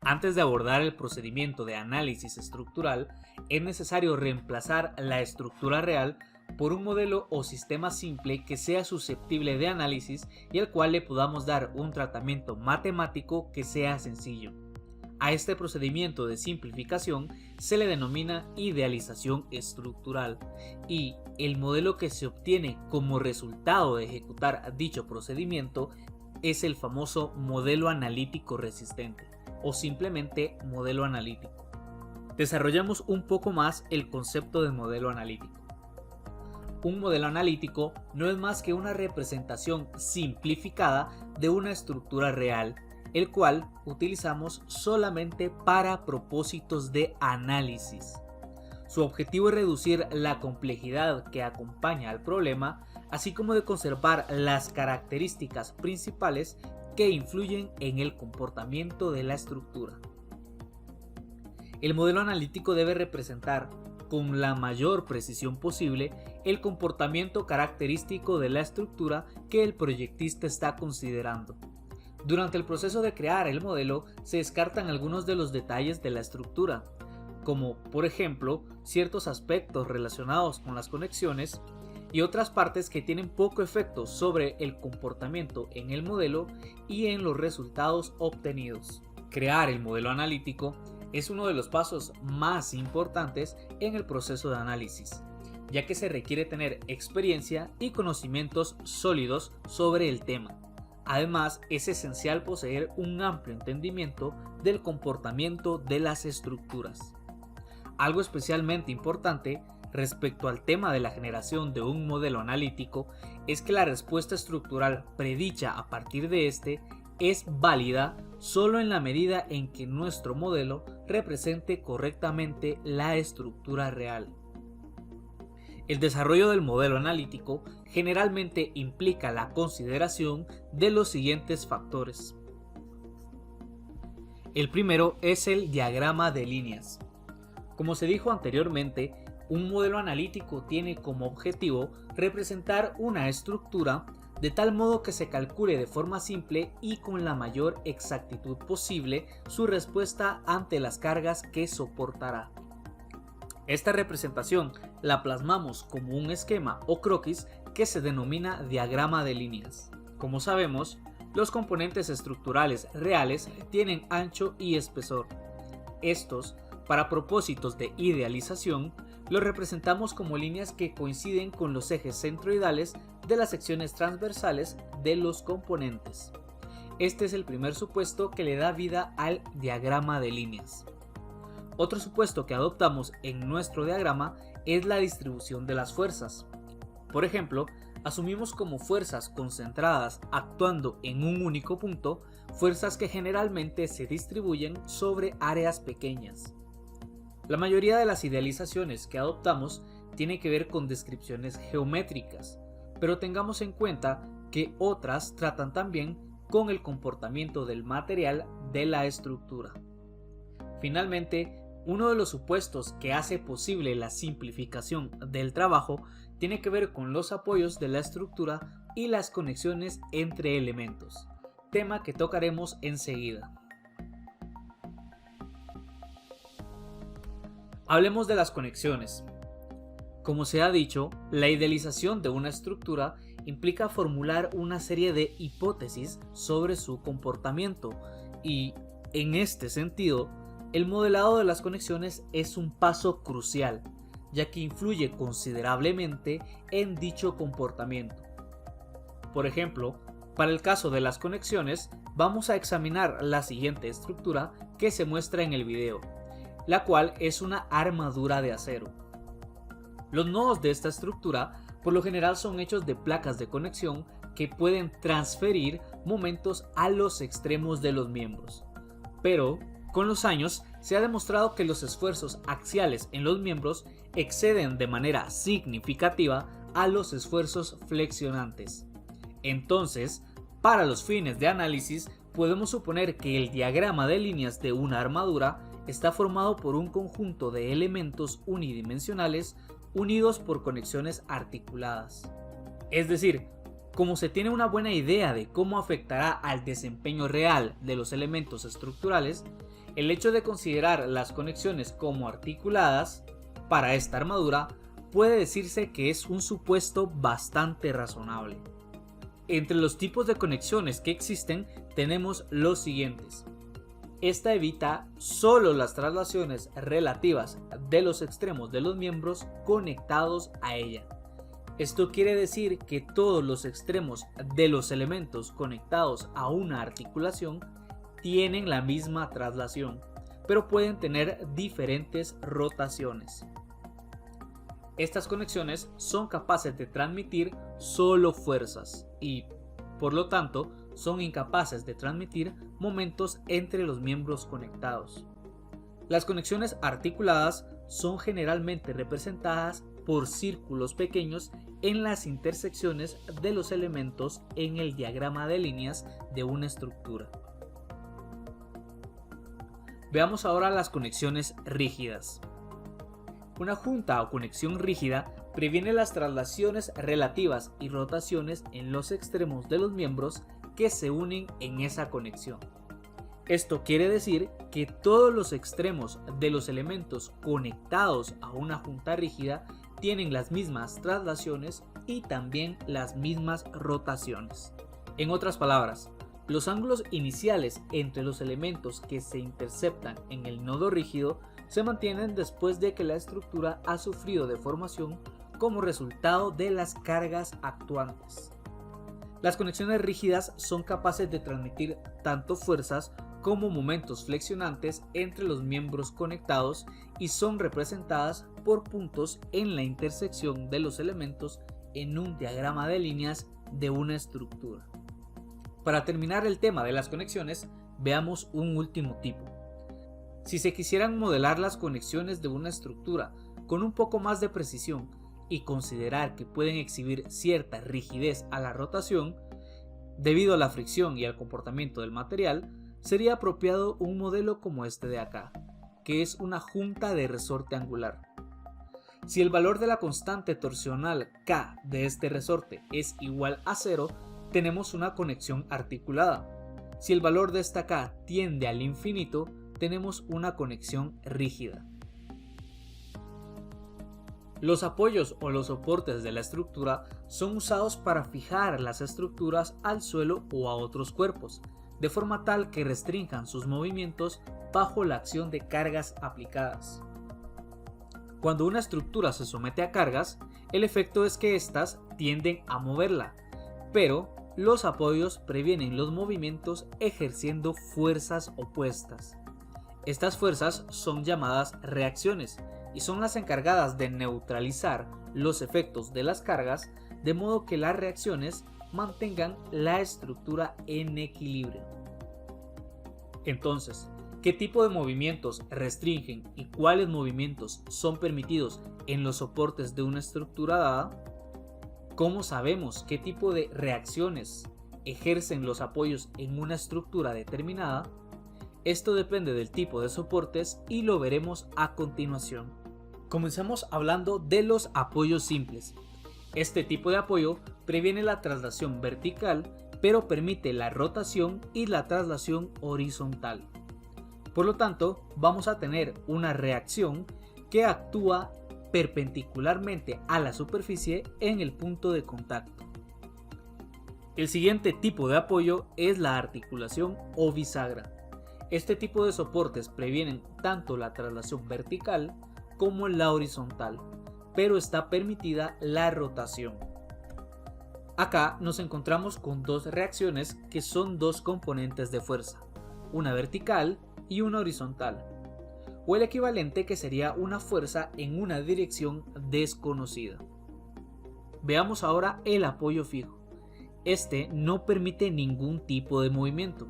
Antes de abordar el procedimiento de análisis estructural, es necesario reemplazar la estructura real por un modelo o sistema simple que sea susceptible de análisis y al cual le podamos dar un tratamiento matemático que sea sencillo. A este procedimiento de simplificación se le denomina idealización estructural y el modelo que se obtiene como resultado de ejecutar dicho procedimiento es el famoso modelo analítico resistente o simplemente modelo analítico. Desarrollamos un poco más el concepto de modelo analítico. Un modelo analítico no es más que una representación simplificada de una estructura real, el cual utilizamos solamente para propósitos de análisis. Su objetivo es reducir la complejidad que acompaña al problema, así como de conservar las características principales que influyen en el comportamiento de la estructura. El modelo analítico debe representar con la mayor precisión posible el comportamiento característico de la estructura que el proyectista está considerando. Durante el proceso de crear el modelo se descartan algunos de los detalles de la estructura, como por ejemplo ciertos aspectos relacionados con las conexiones y otras partes que tienen poco efecto sobre el comportamiento en el modelo y en los resultados obtenidos. Crear el modelo analítico es uno de los pasos más importantes en el proceso de análisis, ya que se requiere tener experiencia y conocimientos sólidos sobre el tema. Además, es esencial poseer un amplio entendimiento del comportamiento de las estructuras. Algo especialmente importante respecto al tema de la generación de un modelo analítico es que la respuesta estructural predicha a partir de este es válida solo en la medida en que nuestro modelo represente correctamente la estructura real. El desarrollo del modelo analítico generalmente implica la consideración de los siguientes factores. El primero es el diagrama de líneas. Como se dijo anteriormente, un modelo analítico tiene como objetivo representar una estructura de tal modo que se calcule de forma simple y con la mayor exactitud posible su respuesta ante las cargas que soportará. Esta representación la plasmamos como un esquema o croquis que se denomina diagrama de líneas. Como sabemos, los componentes estructurales reales tienen ancho y espesor. Estos, para propósitos de idealización, los representamos como líneas que coinciden con los ejes centroidales de las secciones transversales de los componentes. Este es el primer supuesto que le da vida al diagrama de líneas. Otro supuesto que adoptamos en nuestro diagrama es la distribución de las fuerzas. Por ejemplo, asumimos como fuerzas concentradas actuando en un único punto, fuerzas que generalmente se distribuyen sobre áreas pequeñas. La mayoría de las idealizaciones que adoptamos tiene que ver con descripciones geométricas, pero tengamos en cuenta que otras tratan también con el comportamiento del material de la estructura. Finalmente, uno de los supuestos que hace posible la simplificación del trabajo tiene que ver con los apoyos de la estructura y las conexiones entre elementos, tema que tocaremos enseguida. Hablemos de las conexiones. Como se ha dicho, la idealización de una estructura implica formular una serie de hipótesis sobre su comportamiento y, en este sentido, el modelado de las conexiones es un paso crucial, ya que influye considerablemente en dicho comportamiento. Por ejemplo, para el caso de las conexiones, vamos a examinar la siguiente estructura que se muestra en el video, la cual es una armadura de acero. Los nodos de esta estructura por lo general son hechos de placas de conexión que pueden transferir momentos a los extremos de los miembros. Pero, con los años, se ha demostrado que los esfuerzos axiales en los miembros exceden de manera significativa a los esfuerzos flexionantes. Entonces, para los fines de análisis, podemos suponer que el diagrama de líneas de una armadura está formado por un conjunto de elementos unidimensionales unidos por conexiones articuladas. Es decir, como se tiene una buena idea de cómo afectará al desempeño real de los elementos estructurales, El hecho de considerar las conexiones como articuladas para esta armadura puede decirse que es un supuesto bastante razonable. Entre los tipos de conexiones que existen tenemos los siguientes. Esta evita solo las traslaciones relativas de los extremos de los miembros conectados a ella. Esto quiere decir que todos los extremos de los elementos conectados a una articulación tienen la misma traslación, pero pueden tener diferentes rotaciones. Estas conexiones son capaces de transmitir solo fuerzas y, por lo tanto, son incapaces de transmitir momentos entre los miembros conectados. Las conexiones articuladas son generalmente representadas por círculos pequeños en las intersecciones de los elementos en el diagrama de líneas de una estructura. Veamos ahora las conexiones rígidas. Una junta o conexión rígida previene las traslaciones relativas y rotaciones en los extremos de los miembros que se unen en esa conexión. Esto quiere decir que todos los extremos de los elementos conectados a una junta rígida tienen las mismas traslaciones y también las mismas rotaciones. En otras palabras, los ángulos iniciales entre los elementos que se interceptan en el nodo rígido se mantienen después de que la estructura ha sufrido deformación como resultado de las cargas actuantes. Las conexiones rígidas son capaces de transmitir tanto fuerzas como momentos flexionantes entre los miembros conectados y son representadas por puntos en la intersección de los elementos en un diagrama de líneas de una estructura. Para terminar el tema de las conexiones, veamos un último tipo. Si se quisieran modelar las conexiones de una estructura con un poco más de precisión y considerar que pueden exhibir cierta rigidez a la rotación, debido a la fricción y al comportamiento del material, sería apropiado un modelo como este de acá, que es una junta de resorte angular. Si el valor de la constante torsional K de este resorte es igual a 0, tenemos una conexión articulada. Si el valor de esta K tiende al infinito, tenemos una conexión rígida. Los apoyos o los soportes de la estructura son usados para fijar las estructuras al suelo o a otros cuerpos, de forma tal que restrinjan sus movimientos bajo la acción de cargas aplicadas. Cuando una estructura se somete a cargas, el efecto es que éstas tienden a moverla, pero los apoyos previenen los movimientos ejerciendo fuerzas opuestas. Estas fuerzas son llamadas reacciones y son las encargadas de neutralizar los efectos de las cargas, de modo que las reacciones mantengan la estructura en equilibrio. Entonces, ¿qué tipo de movimientos restringen y cuáles movimientos son permitidos en los soportes de una estructura dada? ¿Cómo sabemos qué tipo de reacciones ejercen los apoyos en una estructura determinada? Esto depende del tipo de soportes y lo veremos a continuación. Comencemos hablando de los apoyos simples. Este tipo de apoyo previene la traslación vertical, pero permite la rotación y la traslación horizontal. Por lo tanto, vamos a tener una reacción que actúa perpendicularmente a la superficie en el punto de contacto. El siguiente tipo de apoyo es la articulación o bisagra. Este tipo de soportes previenen tanto la traslación vertical como la horizontal, pero está permitida la rotación. Acá nos encontramos con dos reacciones que son dos componentes de fuerza, una vertical y una horizontal, o el equivalente que sería una fuerza en una dirección desconocida. Veamos ahora el apoyo fijo. Este no permite ningún tipo de movimiento,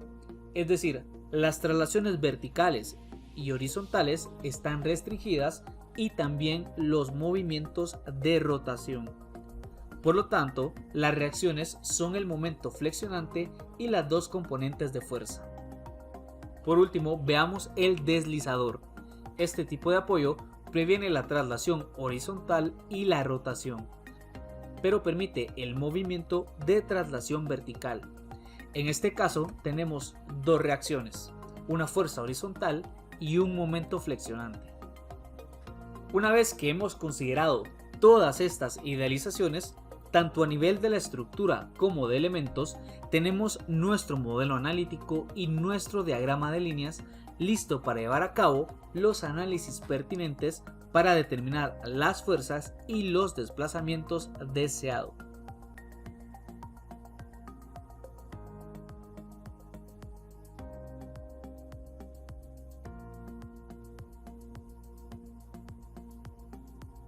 es decir, las traslaciones verticales y horizontales están restringidas y también los movimientos de rotación. Por lo tanto, las reacciones son el momento flexionante y las dos componentes de fuerza. Por último, veamos el deslizador. Este tipo de apoyo previene la traslación horizontal y la rotación, pero permite el movimiento de traslación vertical. En este caso tenemos dos reacciones, una fuerza horizontal y un momento flexionante. Una vez que hemos considerado todas estas idealizaciones, tanto a nivel de la estructura como de elementos, tenemos nuestro modelo analítico y nuestro diagrama de líneas listo para llevar a cabo los análisis pertinentes para determinar las fuerzas y los desplazamientos deseados.